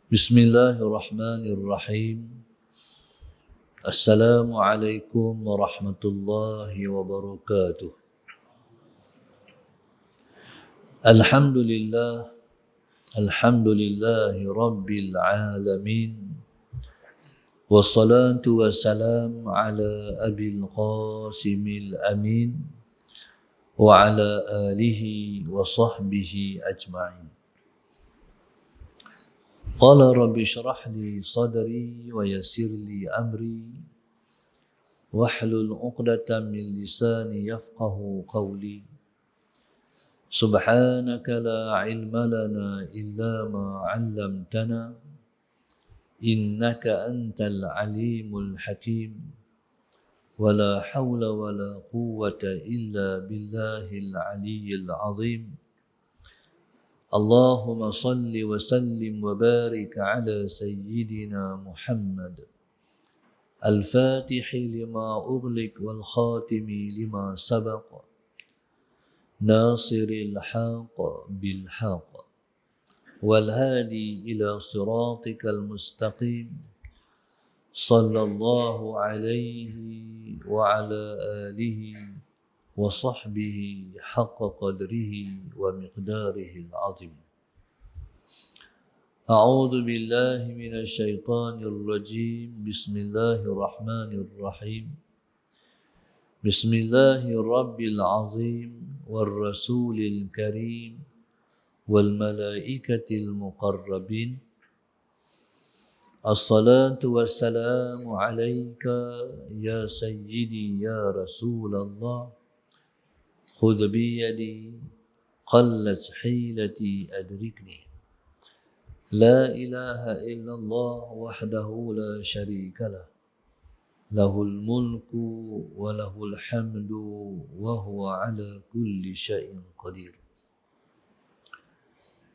Bismillahirrahmanirrahim. Assalamualaikum warahmatullahi wabarakatuh. Alhamdulillah, alhamdulillahi rabbil alamin. Wassalatu wassalam ala abil qasimil amin wa ala alihi wa sahbihi ajma'in. Qala rabbi syrah li sadri wa yassir li amri wahlul 'uqdatam min lisani yafqahu qawli. Subhanaka la 'ilma lana illa ma 'allamtana innaka antal alimul hakim. Wa la hawla wa la quwwata illa billahil 'aliyyil 'azim. Allahumma salli wa sallim wa barik ala sayyidina Muhammad al-fatihi lima ughliq wal khatimi lima sabaq nasiril haqq bil haqq wal hadi ila siratikal mustaqim sallallahu alaihi wa ala alihi wa sahbihi haqqa qadrihi wa miqdarihi al-azim. A'udzu billahi minasy syaithanir rajim. Bismillahirrahmanirrahim. Bismillahirabbil azim war rasulil karim wal malaikatil muqarrabin. Assalatu wassalamu alayka ya sayyidi ya Rasulullah. خذ بيدي قلت حيلتي أدركني لا إله إلا الله وحده لا شريك له له الملك وله الحمد وهو على كل شيء قدير.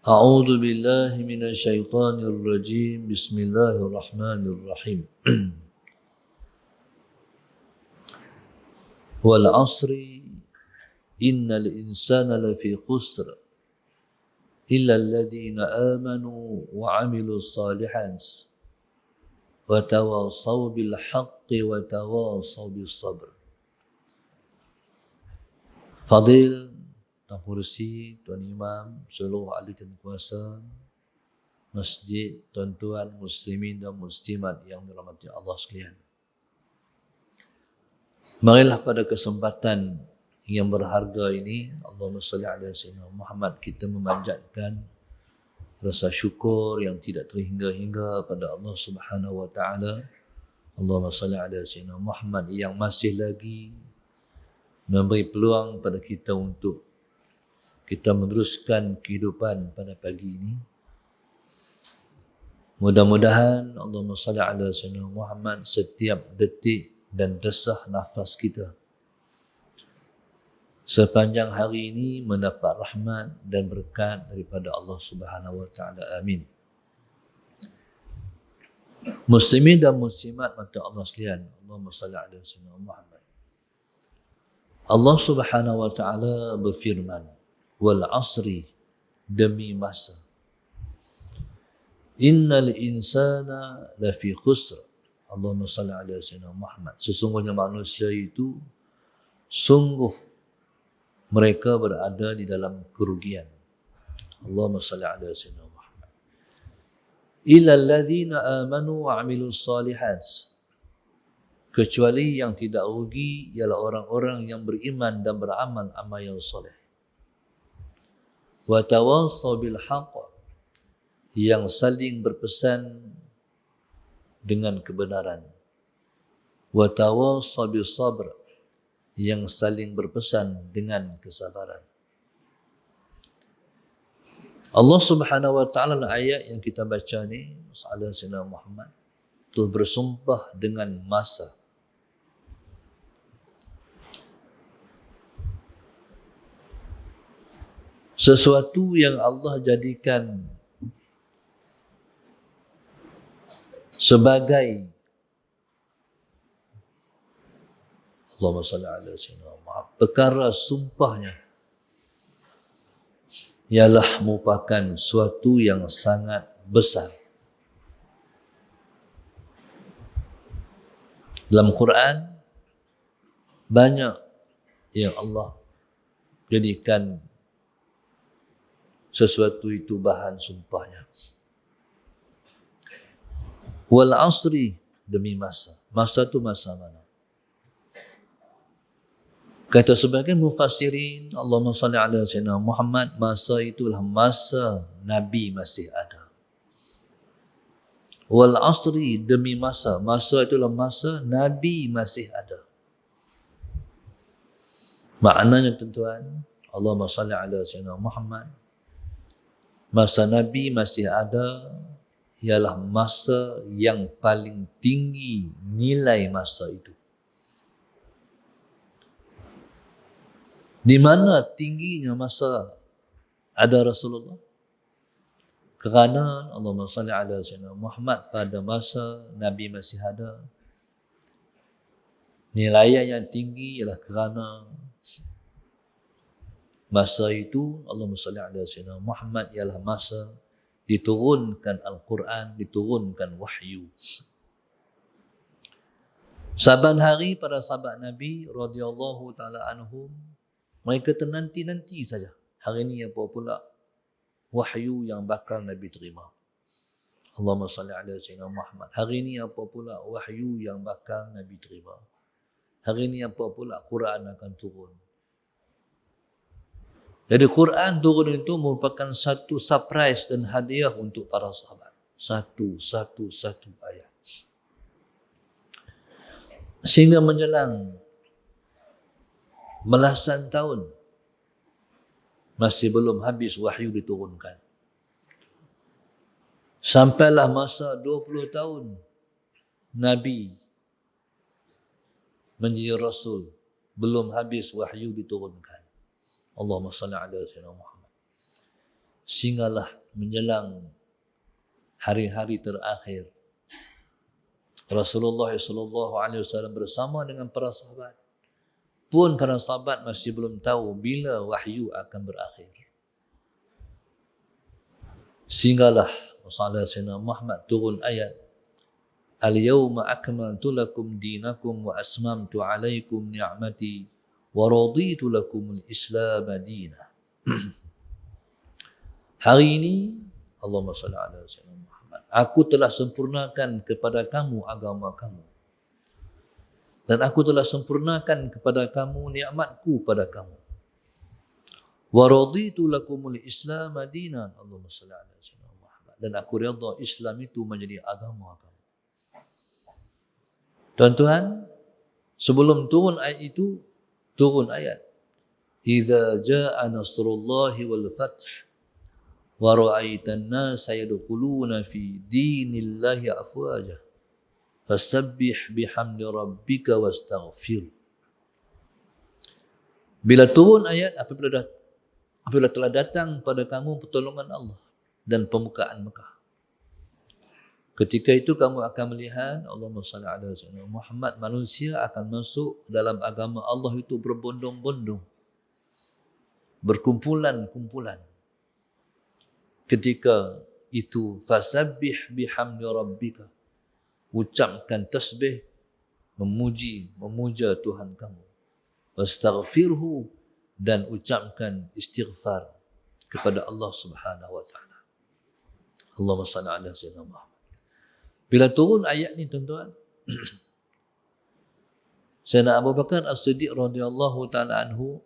أعوذ بالله من الشيطان الرجيم. بسم الله الرحمن الرحيم. والعصر Innal insana lafi khusr illa alladhina amanu wa 'amilus salihat wa tawassaw bil haqqi wa tawassaw bis sabr. Fadil Tuan Kursi, Tuan Imam, seluruh ahli dan kuasa masjid, tuan-tuan muslimin dan muslimat yang dirahmati Allah sekalian. Marilah pada kesempatan yang berharga ini, Allahumma salli ala sayyidina Muhammad, kita memanjatkan rasa syukur yang tidak terhingga-hingga pada Allah Subhanahu wa taala. Allahumma salli ala sayyidina Muhammad yang masih lagi memberi peluang pada kita untuk kita meneruskan kehidupan pada pagi ini. Mudah-mudahan Allahumma salli ala sayyidina Muhammad setiap detik dan desah nafas kita sepanjang hari ini mendapat rahmat dan berkat daripada Allah Subhanahu wa taala. Amin. Muslimin dan muslimat mata Allah sekalian, Allahumma salli ala sayyidina Muhammad. Allah Subhanahu wa taala berfirman, wal asri, demi masa. Innal insana lafi khusr. Allahumma salli ala sayyidina Muhammad. Sesungguhnya manusia itu sungguh mereka berada di dalam kerugian. Allahumma salli ala sayyidina Muhammad. Illa alladhina amanu wa 'amilus salihat. Kecuali yang tidak rugi ialah orang-orang yang beriman dan beramal amal yang soleh. Wa tawassaw bil haqq, yang saling berpesan dengan kebenaran. Wa tawassaw bis sabr, yang saling berpesan dengan kesabaran. Allah Subhanahu wa taala ayat yang kita baca ni, sallallahu alaihi Muhammad, telah bersumpah dengan masa. Sesuatu yang Allah jadikan sebagai Allahumma salli ala sayyidina Muhammad, perkara sumpahnya ialah merupakan suatu yang sangat besar. Dalam Quran banyak yang Allah jadikan sesuatu itu bahan sumpahnya. Wal asri, demi masa. Masa itu masa mana? Kata sebagian mufassirin, Allahumma salli ala sayyidina Muhammad, masa itulah masa Nabi masih ada. Wal asri, demi masa. Masa itulah masa Nabi masih ada. Maknanya tuan-tuan, Allahumma salli ala sayyidina Muhammad, masa Nabi masih ada ialah masa yang paling tinggi nilai masa itu. Di mana tingginya masa ada Rasulullah? Kerana Allahumma salli ala sayyidina Muhammad, pada masa Nabi masih ada, nilai yang tinggi ialah kerana masa itu Allahumma salli ala sayyidina Muhammad ialah masa diturunkan Al-Quran, diturunkan wahyu. Saban hari para sahabat Nabi radhiyallahu taala anhum, mereka ternanti-nanti saja. Hari ini apa pula wahyu yang bakal Nabi terima. Allahumma salli ala sayyidina Muhammad. Hari ini apa pula wahyu yang bakal Nabi terima. Hari ini apa pula Quran akan turun. Jadi Quran turun itu merupakan satu surprise dan hadiah untuk para sahabat. Satu ayat. Sehingga menjelang belasan tahun masih belum habis wahyu diturunkan. Sampailah masa 20 tahun Nabi menjadi Rasul, belum habis wahyu diturunkan. Allahumma salli ala sayyidina Muhammad. Sehinggalah menjelang hari-hari terakhir, Rasulullah SAW bersama dengan para sahabat. Pun para sahabat masih belum tahu bila wahyu akan berakhir. Sehinggalah Rasulullah SAW Muhammad turun ayat, Al-yawma akmaltu lakum dinakum wa asmamtu alaikum ni'mati wa raditu lakumul Islam madinah. Hari ini Allahumma salli ala sayyidina Muhammad, aku telah sempurnakan kepada kamu agama kamu, dan aku telah sempurnakan kepada kamu nikmatku pada kamu. Wa raditu lakumul Islam madinah. Allahumma salli ala sayyidina Muhammad, dan aku redha Islam itu menjadi agama kamu. Tuan-tuan, sebelum turun ayat itu, turun ayat, Idza jaa nasrullahi wal fath wa ra'aitan nasa yadkhuluna fi dinillahi afwaja fasabbih bihamdi rabbika wastaghfir. Bila turun ayat, apabila telah datang pada kamu pertolongan Allah dan pembukaan Mekah, ketika itu kamu akan melihat, Allahumma salli ala sayyidina Muhammad, manusia akan masuk dalam agama Allah itu berbondong-bondong, berkumpulan-kumpulan. Ketika itu, fasabbih bihamdi rabbika, ucapkan tasbih, memuja Tuhan kamu. Wastaghfirhu, dan ucapkan istighfar kepada Allah Subhanahu wa taala. Allahumma salli ala sayyidina Muhammad. Bila turun ayat ni tuan-tuan, Sayyidina Abu Bakar As-Siddiq radhiyallahu taala anhu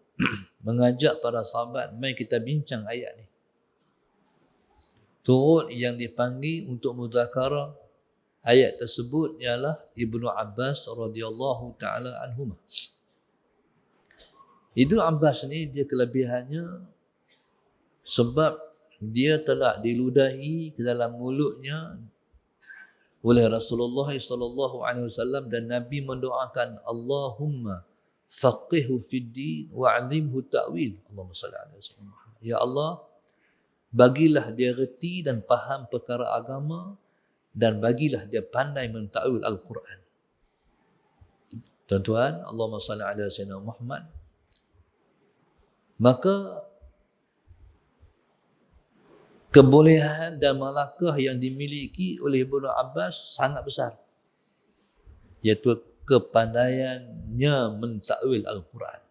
mengajak para sahabat, mari kita bincang ayat ni. Turun yang dipanggil untuk mudzakarah ayat tersebut ialah Ibnu Abbas radhiyallahu taala anhuma. Ibnu Abbas ni dia kelebihannya sebab dia telah diludahi ke dalam mulutnya oleh Rasulullah sallallahu alaihi wasallam, dan Nabi mendoakan, Allahumma faqihhu fid din wa 'allimhu ta'wil. Allahumma salli ala sayyidina Muhammad. Ya Allah, bagilah dia reti dan faham perkara agama, dan bagilah dia pandai mentakwil Al-Quran. Tuan-tuan, Allahumma salli ala sayyidina Muhammad. Maka kebolehan dan malakah yang dimiliki oleh Ibnu Abbas sangat besar. Iaitu kepandaiannya mentakwil Al-Quran.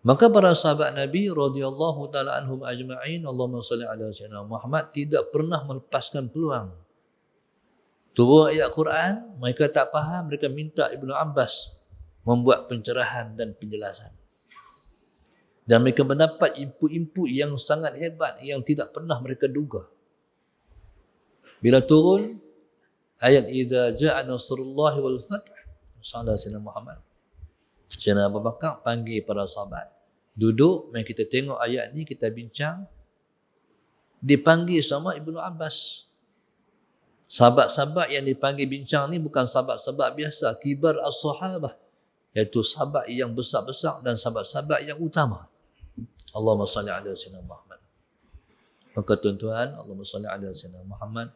Maka para sahabat Nabi radhiyallahu taala anhum ajma'in, Allahumma salli ala sayyidina Muhammad, tidak pernah melepaskan peluang. Turun ayat Quran, mereka tak faham, mereka minta Ibnu Abbas membuat pencerahan dan penjelasan. Dan mereka mendapat input-input yang sangat hebat yang tidak pernah mereka duga. Bila turun ayat idza jaa nasrullahi wal fath, sallallahu alaihi Muhammad, Sayyidina Abu Bakar panggil para sahabat, duduk, mari kita tengok ayat ni, kita bincang. Dipanggil sama Ibnu Abbas. Sahabat-sahabat yang dipanggil bincang ni bukan sahabat-sahabat biasa, kibar as-sahabah, iaitu sahabat yang besar-besar dan sahabat-sahabat yang utama. Allahumma salli ala sayyidina Muhammad. Maka tuan-tuan, Allahumma salli ala sayyidina Muhammad,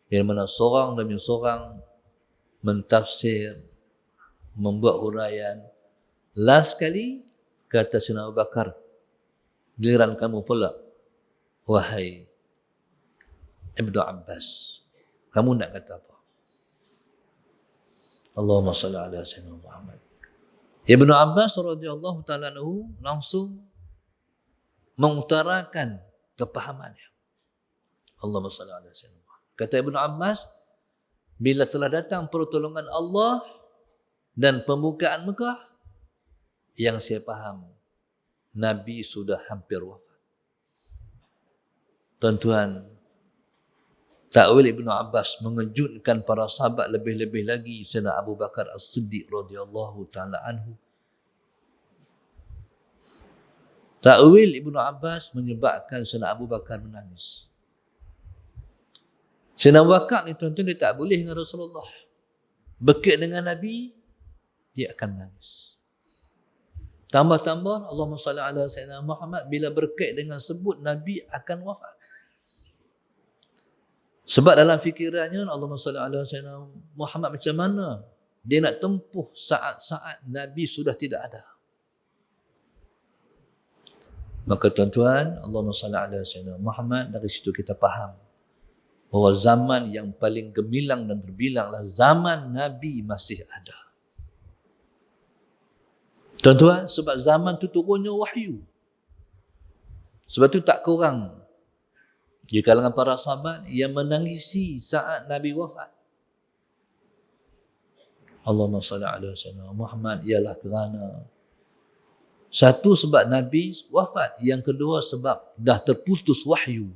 yang mana seorang demi seorang mentafsir, membuat huraian. Last kali kata Sayyidina Abu Bakar, giliran kamu pula, wahai Ibnu Abbas, kamu nak kata apa? Allahumma salli ala sayyidina Muhammad. Ibnu Abbas radhiyallahu taala anhu langsung mengutarakan kepahamannya. Allahumma salli ala sayyidina Muhammad. Kata Ibnu Abbas, bila telah datang pertolongan Allah dan pembukaan Mekah, yang saya faham, Nabi sudah hampir wafat. Tuan-tuan, takwil Ibnu Abbas mengejutkan para sahabat, lebih-lebih lagi Sayyidina Abu Bakar As-Siddiq radhiyallahu taala anhu. Takwil Ibnu Abbas menyebabkan Sayyidina Abu Bakar menangis. Sayyidina Abu Bakar ni tuan-tuan, dia tak boleh dengan Rasulullah. Bekik dengan Nabi, dia akan menangis. Tambah-tambah, Allahumma salli ala sayyidina Muhammad, bila berkait dengan sebut Nabi akan wafat. Sebab dalam fikirannya, Allahumma salli ala sayyidina Muhammad, macam mana dia nak tempuh saat-saat Nabi sudah tidak ada. Maka tuan-tuan, Allahumma salli ala sayyidina Muhammad, dari situ kita faham bahawa zaman yang paling gemilang dan terbilanglah zaman Nabi masih ada. Tuan-tuan, sebab zaman tu turunnya wahyu. Sebab tu tak kurang di kalangan para sahabat yang menangisi saat Nabi wafat. Allahumma salli ala sayyidina Muhammad, ialah kerana satu, sebab Nabi wafat. Yang kedua, sebab dah terputus wahyu.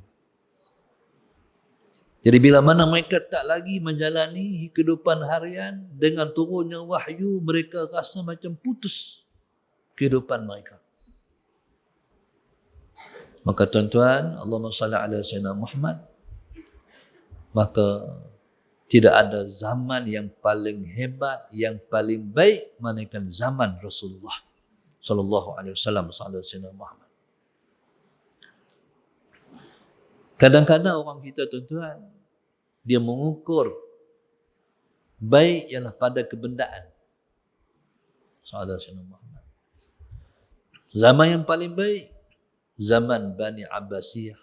Jadi bila mana mereka tak lagi menjalani kehidupan harian, dengan turunnya wahyu, mereka rasa macam putus kehidupan mereka. Maka tuan-tuan, Allahumma salli ala sayyidina Muhammad, maka tidak ada zaman yang paling hebat, yang paling baik melainkan zaman Rasulullah sallallahu alaihi wasallam, sayyidina Muhammad. Kadang-kadang orang kita, tuan-tuan, dia mengukur baik ialah pada kebendaan. Sayyidina Muhammad. Zaman yang paling baik, zaman Bani Abbasiyah.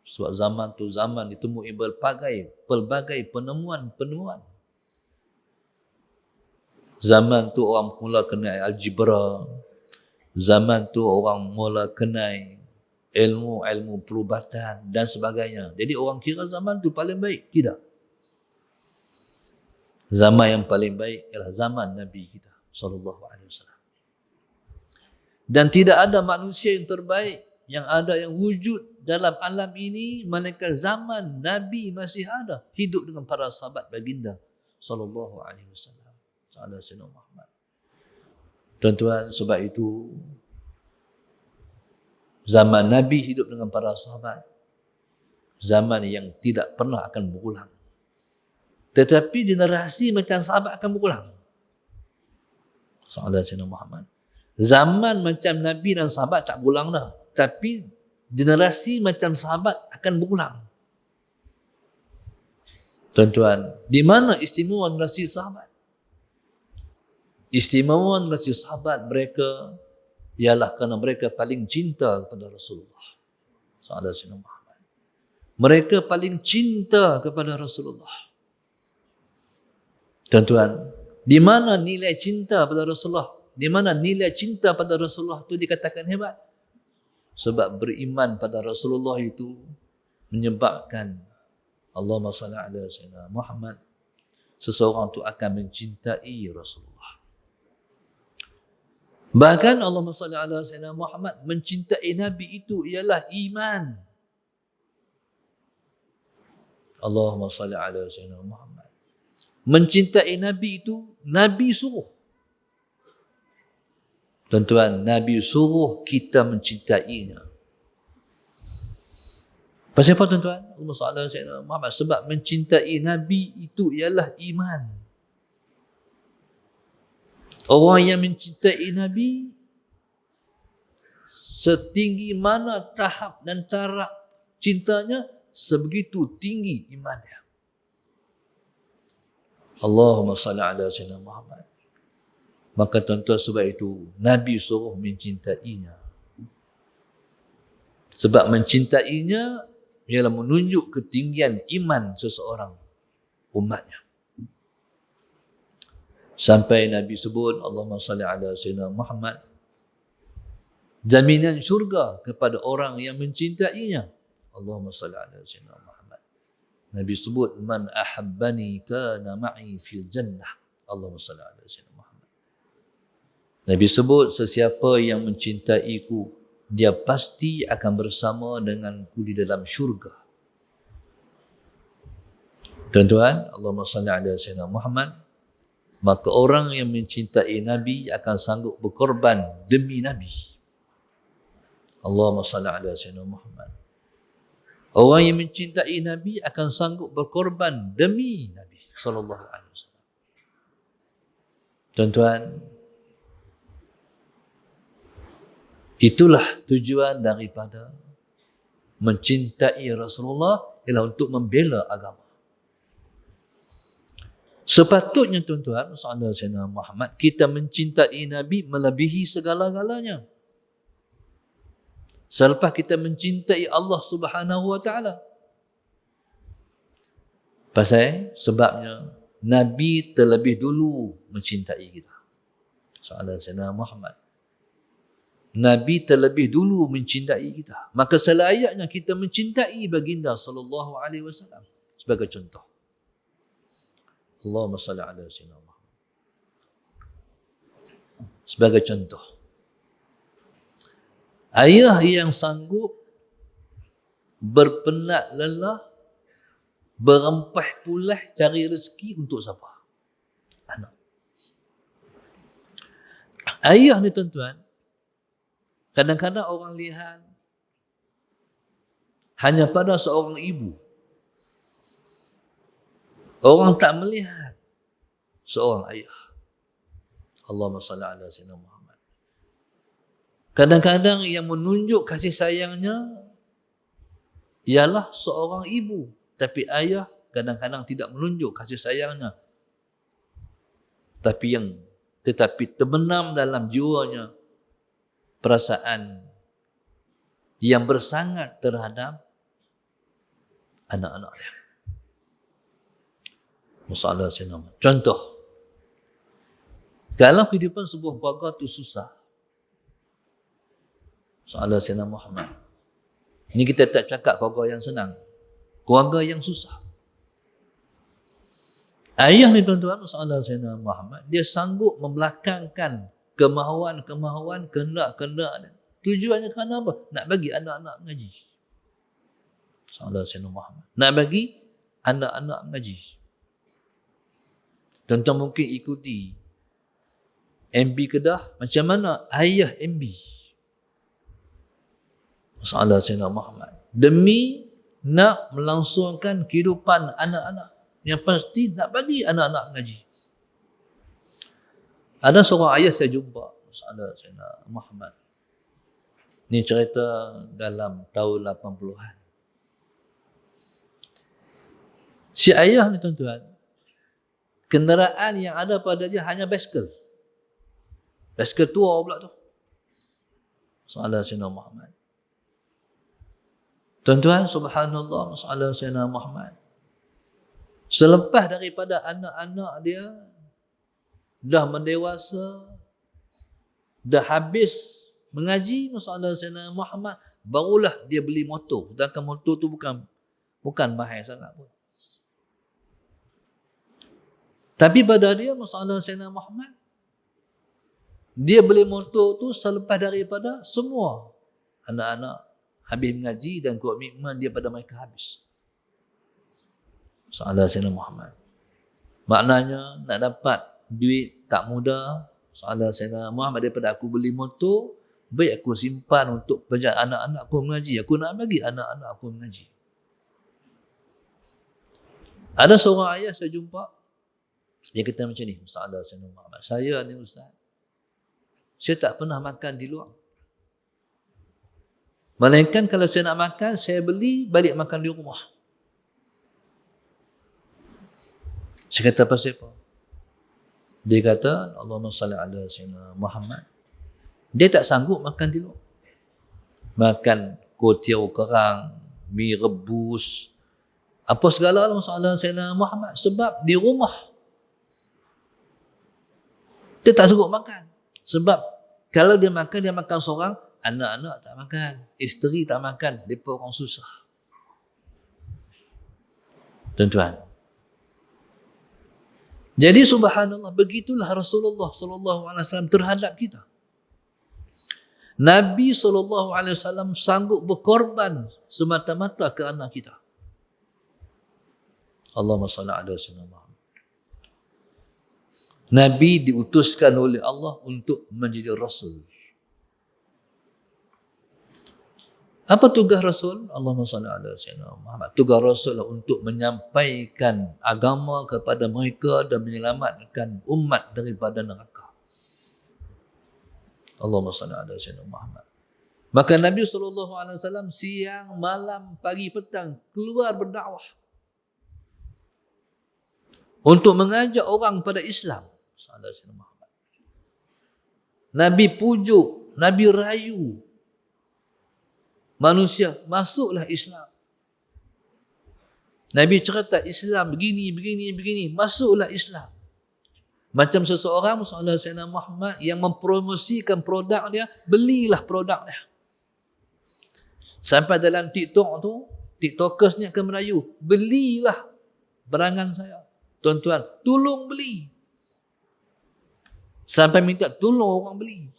Sebab zaman tu zaman ditemui pelbagai penemuan-penemuan. Zaman tu orang mula kenal algebra. Zaman tu orang mula kenal ilmu perubatan dan sebagainya. Jadi orang kira zaman tu paling baik. Tidak. Zaman yang paling baik ialah zaman Nabi kita sallallahu alaihi wasallam. Dan tidak ada manusia yang terbaik yang ada, yang wujud dalam alam ini, melainkan zaman Nabi masih ada, hidup dengan para sahabat baginda sallallahu alaihi wasallam, sayyidina Muhammad. Tuan-tuan, sebab itu zaman Nabi hidup dengan para sahabat, zaman yang tidak pernah akan berulang. Tetapi generasi macam sahabat akan berulang. Sayyidina Muhammad. Zaman macam Nabi dan sahabat tak berulang dah. Tapi generasi macam sahabat akan berulang. Tuan-tuan, di mana istimewa generasi sahabat? Istimewa generasi sahabat mereka ialah kerana mereka paling cinta kepada Rasulullah sallallahu alaihi wasallam. Mereka paling cinta kepada Rasulullah. Tuan-tuan, di mana nilai cinta pada Rasulullah? Di mana nilai cinta pada Rasulullah itu dikatakan hebat? Sebab beriman pada Rasulullah itu menyebabkan Allahumma salli ala sayyidina Muhammad, seseorang itu akan mencintai Rasulullah. Bahkan Allahumma salli ala sayyidina Muhammad, mencintai Nabi itu ialah iman. Allahumma salli ala sayyidina Muhammad. Mencintai Nabi itu Nabi suruh. Tuan-tuan, Nabi suruh kita mencintainya. Pasal apa tuan-tuan? Allahumma salli ala sayyidina Muhammad. Sebab mencintai Nabi itu ialah iman. Orang yang mencintai Nabi, setinggi mana tahap dan taraf cintanya, sebegitu tinggi imannya. Allahumma salli ala sayyidina Muhammad. Maka tuan-tuan, sebab itu Nabi suruh mencintainya. Sebab mencintainya ialah menunjuk ketinggian iman seseorang umatnya. Sampai Nabi sebut Allahumma salli ala sayyidina Muhammad, jaminan syurga kepada orang yang mencintainya. Allahumma salli ala sayyidina Muhammad. Nabi sebut man ahabbani kana ma'i fil jannah. Allahumma salli ala sayyidina Muhammad. Nabi sebut sesiapa yang mencintaiku, dia pasti akan bersama denganku di dalam syurga. Tuan-tuan, Allahumma salli ala sayyidina Muhammad. Maka orang yang mencintai Nabi akan sanggup berkorban demi Nabi. Allahumma salli ala sayyidina Muhammad. Orang yang mencintai Nabi akan sanggup berkorban demi Nabi sallallahu alaihi wasallam. Tuan-tuan, itulah tujuan daripada mencintai Rasulullah, ialah untuk membela agama. Sepatutnya tuan-tuan, sallallahu alaihi wasallam Muhammad, kita mencintai Nabi melebihi segala-galanya. Selepas kita mencintai Allah Subhanahu wa taala. Sebabnya Nabi terlebih dulu mencintai kita. Sallallahu alaihi wasallam Muhammad. Nabi terlebih dulu mencintai kita. Maka selayaknya kita mencintai baginda sallallahu alaihi wasallam. Sebagai contoh, Allahumma salli ala sayyidina Muhammad. Sebagai contoh, ayah yang sanggup berpenat lelah, berempah pulah cari rezeki untuk siapa? Anak. Ayah ni tuan-tuan, kadang-kadang orang lihat hanya pada seorang ibu. Orang tak melihat seorang ayah. Allahumma salli ala sayyidina Muhammad. Kadang-kadang yang menunjuk kasih sayangnya ialah seorang ibu. Tapi ayah kadang-kadang tidak menunjuk kasih sayangnya. Tetapi terbenam dalam jiwanya perasaan yang bersangat terhadap anak-anaknya. Masalah sinama. Contoh, dalam kehidupan sebuah keluarga itu susah. Masalah sinama Muhammad. Ini kita tak cakap keluarga yang senang, keluarga yang susah. Ayah ni tuan-tuan, masalah sinama Muhammad, dia sanggup membelakangkan kemahuan-kemahuan, kehendak-kehendak. Tujuannya kerana apa? Nak bagi anak-anak mengaji. Masalah sinama Muhammad. Nak bagi anak-anak mengaji. Tuan-tuan mungkin ikuti MB Kedah, macam mana ayah MB. Masalah Sayyidina Muhammad. Demi nak melangsungkan kehidupan anak-anak. Yang pasti nak bagi anak-anak mengaji. Ada seorang ayah saya jumpa, masalah Sayyidina Muhammad. Ini cerita dalam tahun 80-an. Si ayah ni tuan-tuan, kenderaan yang ada pada dia hanya basikal. Basikal tua pula tu. Masalah Sayyidina Muhammad. Tuan-tuan, subhanallah, masalah Sayyidina Muhammad. Selepas daripada anak-anak dia dah mendewasa, dah habis mengaji masalah Sayyidina Muhammad, barulah dia beli motor. Sedangkan motor tu bukan mahal sangat pun. Tapi pada dia masalah Sayyidina Muhammad, dia beli motor tu selepas daripada semua anak-anak habis mengaji dan komitmen dia pada mereka habis. Masalah Sayyidina Muhammad. Maknanya nak dapat duit tak mudah. Masalah Sayyidina Muhammad, daripada aku beli motor, baik aku simpan untuk belajar anak-anak aku mengaji. Aku nak bagi anak-anak aku mengaji. Ada seorang ayah saya jumpa, dia kata macam ni, masalah Sayyidina Muhammad. Saya ni Ustaz, saya tak pernah makan di luar. Melainkan kalau saya nak makan, saya beli, balik makan di rumah. Saya kata, pasal apa? Dia kata, Allahumma salli ala Sayyidina Muhammad. Dia tak sanggup makan di luar. Makan kuotiau kerang, mi rebus, apa segala masalah Sayyidina Muhammad. Sebab di rumah, dia tak sanggup makan. Sebab kalau dia makan seorang, anak-anak tak makan, isteri tak makan, mereka orang susah. Tuan-tuan. Jadi subhanallah, begitulah Rasulullah SAW terhadap kita. Nabi SAW sanggup berkorban semata-mata kerana kita. Allahumma salli ala Sayyidina Muhammad. Nabi diutuskan oleh Allah untuk menjadi Rasul. Apa tugas Rasul? Allahumma salli ala Sayyidina Muhammad. Tugas Rasul adalah untuk menyampaikan agama kepada mereka dan menyelamatkan umat daripada neraka. Allahumma salli ala Sayyidina Muhammad. Maka Nabi SAW siang, malam, pagi, petang keluar berdakwah untuk mengajak orang pada Islam. Nabi pujuk, Nabi rayu manusia, masuklah Islam. Nabi cerita Islam begini, masuklah Islam. Macam seseorang, masalah Sayyidina Muhammad, yang mempromosikan produk dia, belilah produk dia. Sampai dalam TikTok tu, TikTokers ni akan merayu, belilah barangan saya. Tuan-tuan, tolong beli. Sampai minta tolong orang beli.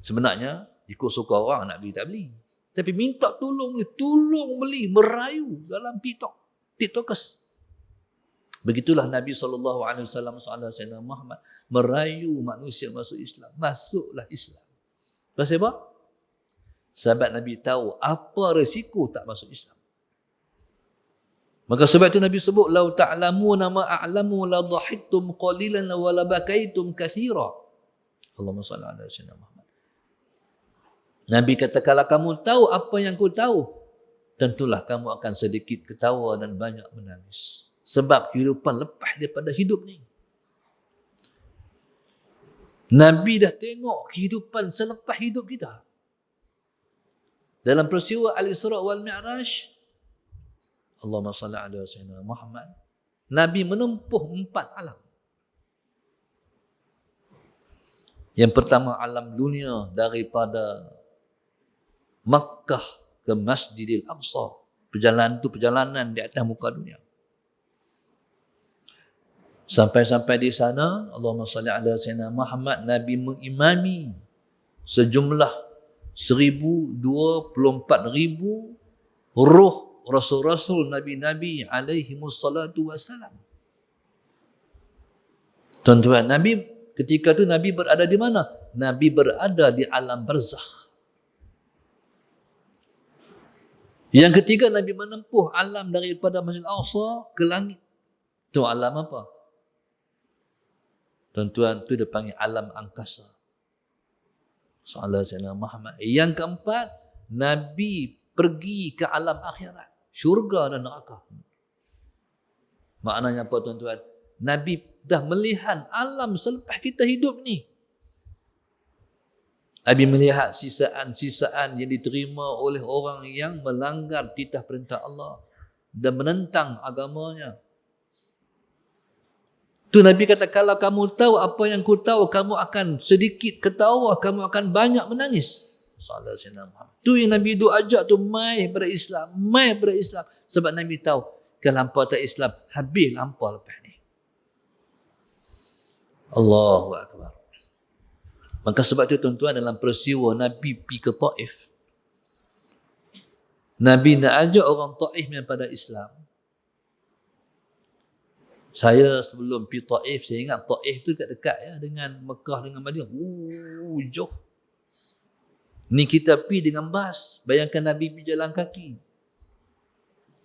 Sebenarnya, ikut suka orang nak beli tak beli. Tapi minta tolong beli, merayu dalam TikTokers. Begitulah Nabi SAW, Sayyidina Muhammad, merayu manusia masuk Islam. Masuklah Islam. Pasal apa? Sebab Nabi tahu apa risiko tak masuk Islam. Maka sebab itu Nabi sebut, "Lau ta'lamuna ma a'lamu la dhahiktum qalilan wa la bakaitum katsira." Allahumma shalli ala Sayyidina Muhammad. Nabi kata, kalau kamu tahu apa yang aku tahu, tentulah kamu akan sedikit ketawa dan banyak menangis. Sebab kehidupan lepas daripada hidup ni. Nabi dah tengok kehidupan selepas hidup kita. Dalam peristiwa Al-Isra' wal Mi'raj, Allahumma salli ala Sayyidina Muhammad, Nabi menempuh 4 alam. Yang pertama, alam dunia, daripada Makkah ke Masjidil Aqsa. Perjalanan itu perjalanan di atas muka dunia. Sampai-sampai di sana, Allahumma salli ala Sayyidina Muhammad, Nabi mengimami sejumlah 1,024,000 ruh Rasul-Rasul, Nabi-Nabi alaihimussalatu wassalam. Tuan-tuan, Nabi ketika itu Nabi berada di mana? Nabi berada di alam barzakh. Yang ketiga, Nabi menempuh alam daripada Masjid Al-Aqsa ke langit. Itu alam apa? Tuan-tuan, itu dipanggil alam angkasa. Sallallahu Sayyidina Muhammad. Yang keempat, Nabi pergi ke alam akhirat, syurga dan neraka. Maknanya apa, tuan-tuan? Nabi dah melihat alam selepas kita hidup ni. Nabi melihat sisaan-sisaan yang diterima oleh orang yang melanggar titah perintah Allah. dan menentang agamanya. Tu Nabi kata, kalau kamu tahu apa yang ku tahu, kamu akan sedikit ketawa, kamu akan banyak menangis. Sallallahu alaihi wasallam. Tu yang Nabi doa ajak tu, mai berislam, mai berislam. Sebab Nabi tahu, kalau hampa tak Islam, habis hampa lepas ni. Allahu Akbar. Maka sebab tu tuan-tuan, dalam peristiwa Nabi pergi ke Taif, Nabi nak ajak orang Taif pada Islam. Saya sebelum pergi Taif, saya ingat Taif tu dekat-dekat ya, dengan Mekah, dengan Madinah. Jauh. Ni kita pergi dengan bas. Bayangkan Nabi pergi jalan kaki.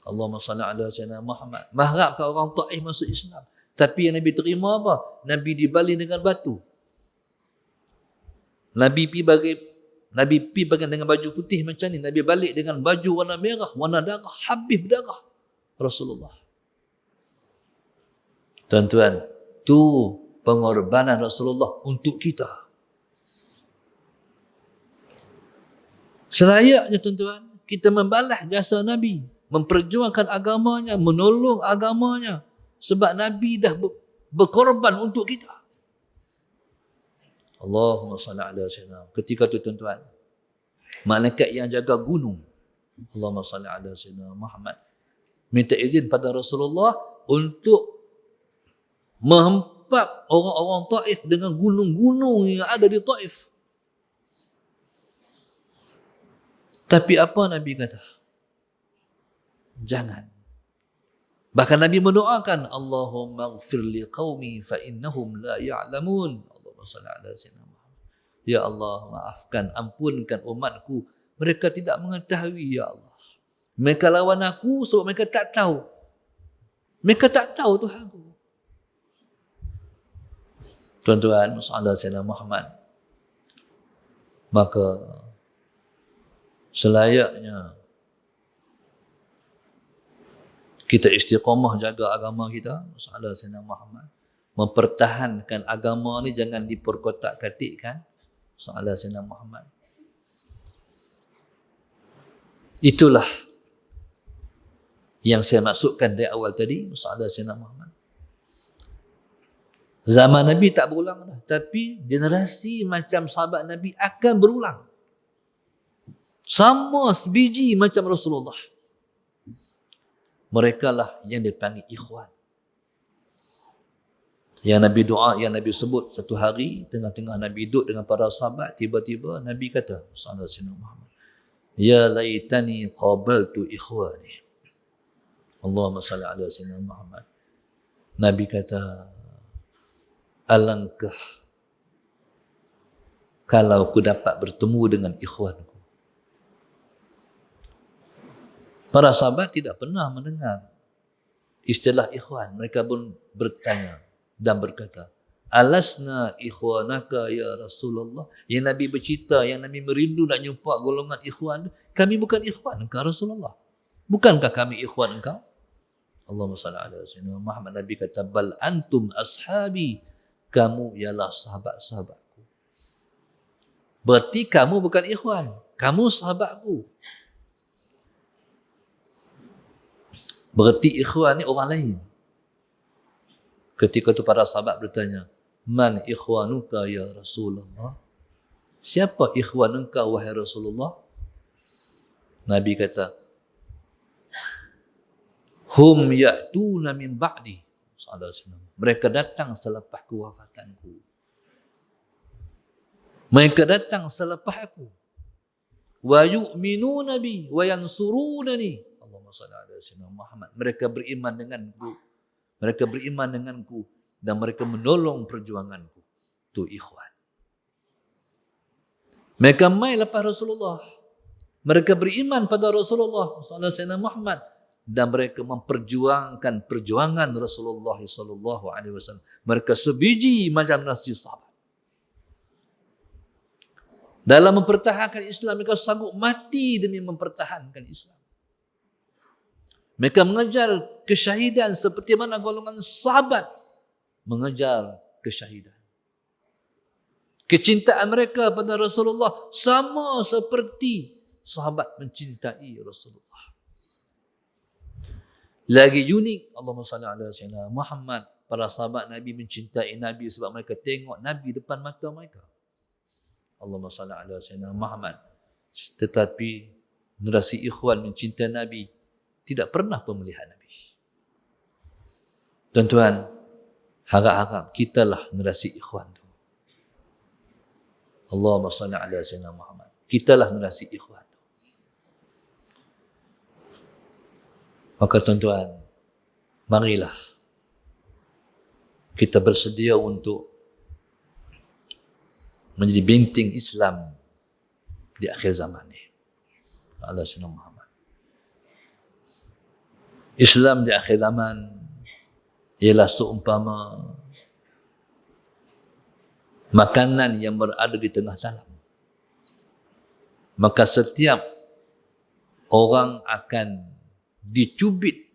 Allahumma salli ala sayyidina Muhammad. Mengharapkan orang Taif masuk Islam. Tapi yang Nabi terima apa? Nabi dibalik dengan batu. Nabi pergi dengan baju putih macam ni. Nabi balik dengan baju warna merah, warna darah, habis berdarah Rasulullah. Tuan-tuan, tu pengorbanan Rasulullah untuk kita. Selayaknya tuan-tuan, kita membalas jasa Nabi, memperjuangkan agamanya, menolong agamanya. Sebab Nabi dah berkorban untuk kita. Allahumma salli ala sayyidina. Ketika tu tuan-tuan, malaikat yang jaga gunung, Allahumma salli ala sayyidina Muhammad, minta izin pada Rasulullah untuk menghempap orang-orang Taif dengan gunung-gunung yang ada di Taif. Tapi apa Nabi kata? Jangan. Bahkan Nabi mendoakan, Allahumma ighfir li qaumi fa innahum la ya'lamun. Allahumma salli ala sayyidina Muhammad. Ya Allah, maafkan, ampunkan umatku. Mereka tidak mengetahui, ya Allah. Mereka lawan aku sebab mereka tak tahu. Mereka tak tahu Tuhanku. Tuan-tuan, sallallahu alaihi wasallam Muhammad. Maka selayaknya kita istiqamah jaga agama kita, sallallahu alaihi wasallam Muhammad. Mempertahankan agama ni jangan diperkotak-katikkan, sallallahu alaihi wasallam Muhammad. Itulah yang saya maksudkan dari awal tadi, sallallahu alaihi wasallam Muhammad. Zaman Nabi tak berulang dah, tapi generasi macam sahabat Nabi akan berulang. Sama sebiji macam Rasulullah. Mereka lah yang dipanggil ikhwan. Yang Nabi doa, yang Nabi sebut satu hari, tengah-tengah Nabi duduk dengan para sahabat, tiba-tiba Nabi kata, sallallahu alaihi wasallam Muhammad, ya laitani qabaltu ikhwani. Allahumma salli ala sayyidina Muhammad. Nabi kata, alangkah kalau aku dapat bertemu dengan ikhwanku. Para sahabat tidak pernah mendengar istilah ikhwan. Mereka pun bertanya dan berkata, alasna ikhwanaka ya Rasulullah. Yang Nabi bercerita, yang Nabi merindu nak jumpa golongan ikhwan. Kami bukan ikhwan engkau Rasulullah. Bukankah kami ikhwan engkau? Allahumma salli ala sayyidina Muhammad. Nabi kata, bal antum ashabi. Kamu ialah sahabat-sahabatku. Berarti kamu bukan ikhwan. Kamu sahabatku. Berarti ikhwan ni orang lain. Ketika itu para sahabat bertanya, man ikhwanuka ya Rasulullah? Siapa ikhwan engkau wahai Rasulullah? Nabi kata, hum ya'tuna min ba'di. Mereka datang selepas kewafatanku. Mereka datang selepas aku. Wa yu'minuna bi wa yansurunani. Allahumma salli ala sayyidina Muhammad. Mereka beriman denganku. Mereka beriman denganku dan mereka menolong perjuanganku. Itu ikhwan. Mereka mai lepas Rasulullah. Mereka beriman pada Rasulullah sallallahu alaihi wasallam Muhammad dan mereka memperjuangkan perjuangan Rasulullah sallallahu alaihi wasallam. Mereka sebiji macam nasi sahabat. Dalam mempertahankan Islam, mereka sanggup mati demi mempertahankan Islam. Mereka mengejar kesyahidan seperti mana golongan sahabat mengejar kesyahidan. Kecintaan mereka pada Rasulullah sama seperti sahabat mencintai Rasulullah. Lagi unik, Allahumma salli ala sayyidina Muhammad. Para sahabat Nabi mencintai Nabi sebab mereka tengok Nabi depan mata mereka. Allahumma salli ala sayyidina Muhammad. Tetapi generasi ikhwan mencintai Nabi tidak pernah pun melihat Nabi. Tuan-tuan, harap-harap kitalah generasi ikhwan tu. Allahumma salli ala sayyidina Muhammad. Kitalah generasi ikhwan tu. Maka tuan-tuan, marilah kita bersedia untuk menjadi benteng Islam di akhir zaman ni. Allah Sayyidina Muhammad. Islam di akhir zaman ialah seumpama makanan yang berada di tengah jalan. Maka setiap orang akan dicubit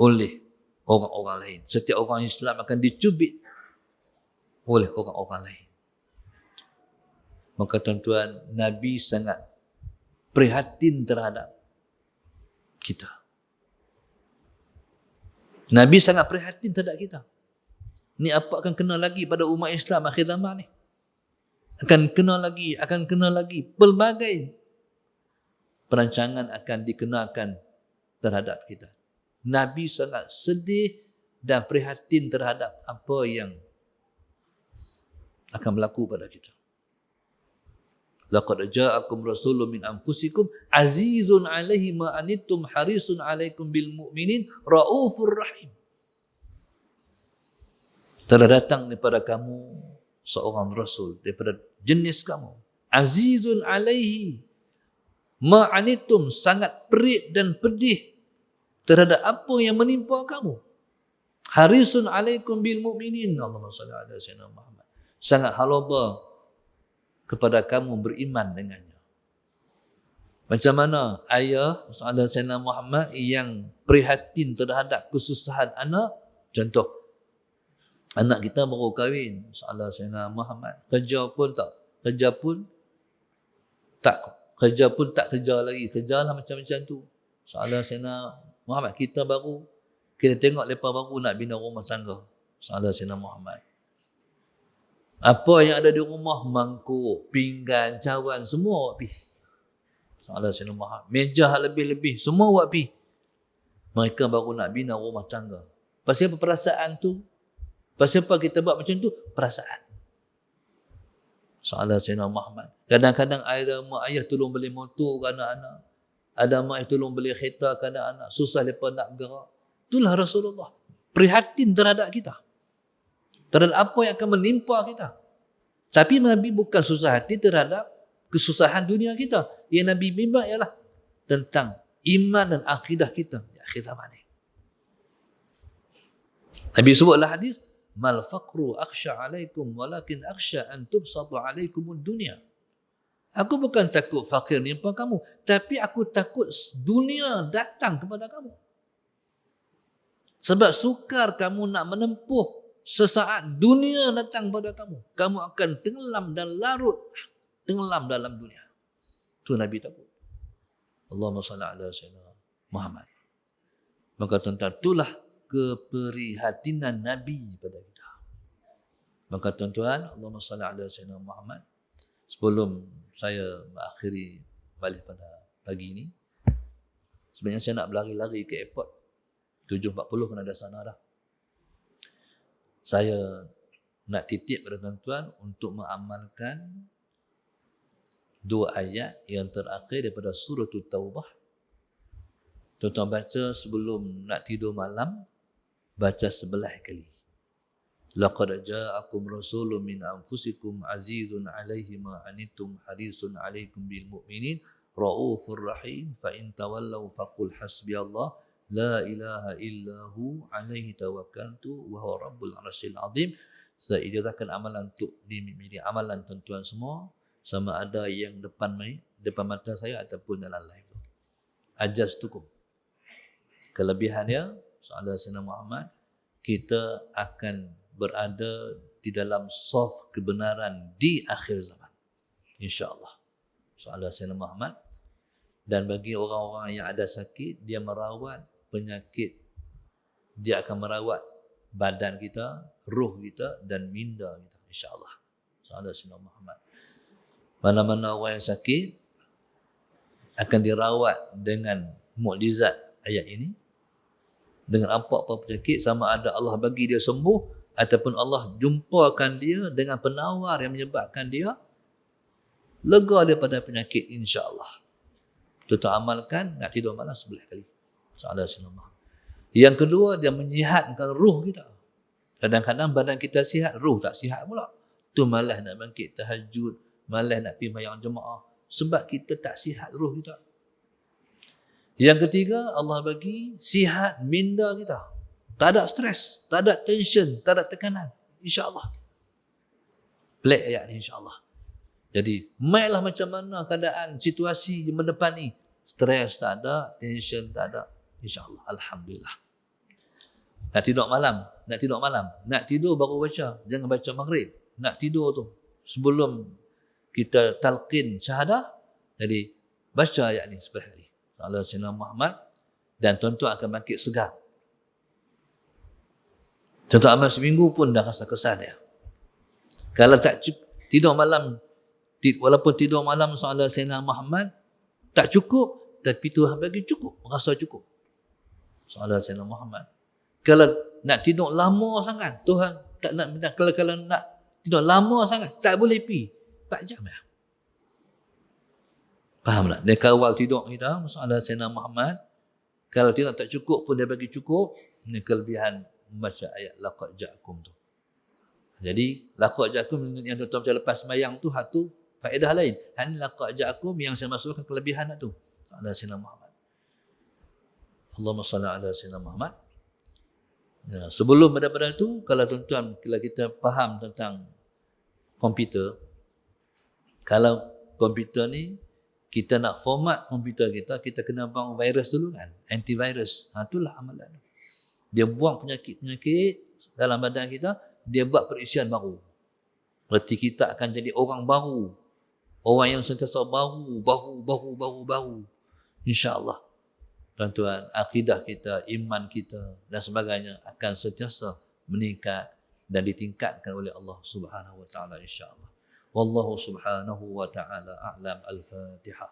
oleh orang-orang lain. Setiap orang Islam akan dicubit oleh orang-orang lain. Maka tuan-tuan, Nabi sangat prihatin terhadap kita. Nabi sangat prihatin terhadap kita. Ni apa akan kena lagi pada umat Islam akhir zaman ni? Akan kena lagi. Pelbagai perancangan akan dikenakan terhadap kita. Nabi sangat sedih dan prihatin terhadap apa yang akan berlaku pada kita. Laqad ja'akum rasulun min anfusikum azizun 'alaihi ma anittum harisun 'alaikum bil mu'minin raufur rahim. Telah datang daripada kamu seorang rasul daripada jenis kamu. Azizun 'alaihi ma anittum, sangat perit dan pedih terhadap apa yang menimpa kamu. Harisun 'alaikum bil mu'minin. Allahumma salli ala sayyidina Muhammad. Sangat halaba kepada kamu beriman dengannya. Macam mana ayah Sayyidina Muhammad yang prihatin terhadap kesusahan anak. Contoh, anak kita baru kahwin, Sayyidina Muhammad, kerja pun tak kerja lagi, kerjalah macam-macam tu. Sayyidina Muhammad, kita tengok lepas baru nak bina rumah tangga. Sayyidina Muhammad. Apa yang ada di rumah, mangkuk, pinggan, cawan, semua awak pergi. Sayyidina Muhammad. Meja lebih-lebih, semua awak pergi. Mereka baru nak bina rumah tangga. Pasal apa perasaan tu? Pasal apa kita buat macam tu? Perasaan. Sayyidina Muhammad. Kadang-kadang ada mak ayah tolong beli motor ke anak-anak. Ada mak ayah tolong beli kereta ke anak-anak. Susah mereka nak bergerak. Itulah Rasulullah. Prihatin terhadap kita. Terhadap apa yang akan menimpa kita. Tapi Nabi bukan susah hati terhadap kesusahan dunia kita. Yang Nabi bimbang ialah tentang iman dan akidah kita di akhir zaman ini. Nabi sebutlah hadis, mal faqru akhsha alaikum walakin akhsha an tubsatu alaikumud dunya. Aku bukan takut fakir nimpa kamu, tapi aku takut dunia datang kepada kamu. Sebab sukar kamu nak menempuh. Sesaat dunia datang pada kamu, kamu akan tenggelam dan larut, tenggelam dalam dunia. Itu Nabi takut. Allahumma salli ala sayyidina Muhammad. Maka tuan-tuan, itulah keprihatinan Nabi pada kita. Maka tuan-tuan, Allahumma salli ala sayyidina Muhammad. Sebelum saya mengakhiri balik pada pagi ini, sebenarnya saya nak berlari-lari ke airport. 7.40 kena ada sana dah. Saya nak titip pada tuan-tuan untuk mengamalkan 2 ayat yang terakhir daripada surah Taubah. Tuan-tuan baca sebelum nak tidur malam, baca 11 kali. Laqad ja'akum rasulun min anfusikum azizun 'alaihi ma anittum harisun 'alaikum bil mu'minin raufur rahim fa in tawallaw faqul hasbiyallah la ilaha illahu alaihi tawakkaltu wa huwa rabbul arsyil azim. Saya ijazahkan amalan untuk menjadi amalan tuan-tuan semua, sama ada yang depan mata saya ataupun dalam live. Ajaztukum. Kelebihannya, Sayyidina Muhammad, kita akan berada di dalam saf kebenaran di akhir zaman. InsyaAllah. Sayyidina Muhammad. Dan bagi orang-orang yang ada sakit, dia merawat penyakit dia akan merawat badan kita, ruh kita dan minda kita, insya-Allah. Sallallahu alaihi Muhammad. Mana-mana orang yang sakit akan dirawat dengan mukjizat ayat ini. Dengan apa-apa penyakit, sama ada Allah bagi dia sembuh ataupun Allah jumpakan dia dengan penawar yang menyebabkan dia lega daripada penyakit, insya-Allah. Tuan amalkan, nak tidur malam 11 kali. Sallallahu alaihi wasallam. Yang kedua, dia menyihatkan ruh kita. Kadang-kadang badan kita sihat, ruh tak sihat pula. Tu malas nak bangkit tahajud, malas nak pergi sembahyang jemaah sebab kita tak sihat ruh kita. Yang ketiga, Allah bagi sihat minda kita. Tak ada stres, tak ada tension, tak ada tekanan, insya-Allah. Pelik ayat ni, insya-Allah. Jadi, mainlah macam mana keadaan, situasi di depan ni. Stres tak ada, tension tak ada, insya-Allah. Alhamdulillah. Nak tidur malam, nak tidur baru baca, jangan baca maghrib. Nak tidur tu sebelum kita talqin syahadah, jadi baca ayat ni 10 hari. Allah Sayyidina Muhammad, dan tuan-tuan akan bangkit segar. Tuan-tuan amal seminggu pun dah rasa kesan dia. Kalau tak tidur malam, walaupun tidur malam soal Sayyidina Muhammad tak cukup, tapi Tuhan bagi cukup, rasa cukup. Soal Sayyidina Muhammad. Kalau nak tidur lama sangat, Tuhan tak nak, kalau nak tidur lama sangat, tak boleh pi 4 jam ya. Faham tak? Dia kawal tidur kita, masalah Sayyidina Muhammad. Kalau tidur tak cukup pun dia bagi cukup. Ini kelebihan membaca ayat laqad ja'akum tu. Jadi laqad ja'akum yang tuan-tuan baca lepas sembahyang tu, satu faedah lain. Ini laqad ja'akum yang saya masukkan kelebihan tu. Ada Sayyidina Muhammad. Allahumma salli ala Sayyidina Muhammad. Ya, sebelum daripada itu, kalau tuan-tuan, kalau kita faham tentang komputer, kalau komputer ni kita nak format komputer kita, kita kena buang virus dulu kan, antivirus. Itulah amalan. Dia buang penyakit-penyakit dalam badan kita, dia buat perisian baru. Berarti kita akan jadi orang baru. Orang yang sentiasa baru. InsyaAllah. Tuan-tuan, akidah kita, iman kita dan sebagainya akan sentiasa meningkat dan ditingkatkan oleh Allah Subhanahu wa taala, insya-Allah. Wallahu subhanahu wa ta'ala a'lam. Al-Fatihah.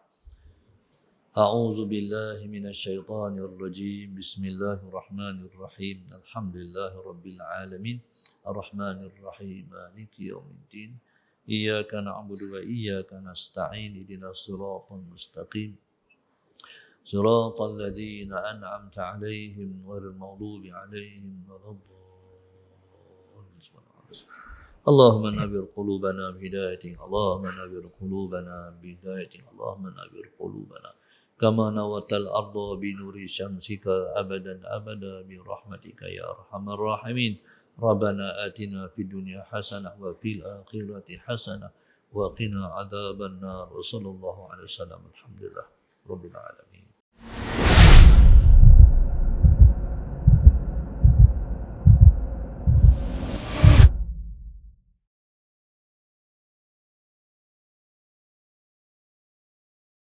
A'udzu billahi minasy syaithanir rajim. Bismillahirrahmanirrahim. Alhamdulillahirabbil alamin. Arrahmanir rahim. Maliki yaumiddin. Iyyaka na'budu wa iyyaka nasta'in. Ihdinas siratal mustaqim. Siratal ladzina an'amta 'alaihim ghairil maghdubi alaihim waladdallin. اللهم نبر قلوبنا بهدايتك اللهم نبر قلوبنا بهدايتك اللهم نبر قلوبنا كما نورت الأرض بنور شمسك أبدا برحمتك يا أرحم الراحمين ربنا آتنا في الدنيا حسنة وفي الآخرة حسنة وقنا عذاب النار وصلى الله عليه وسلم الحمد لله رب العالمين.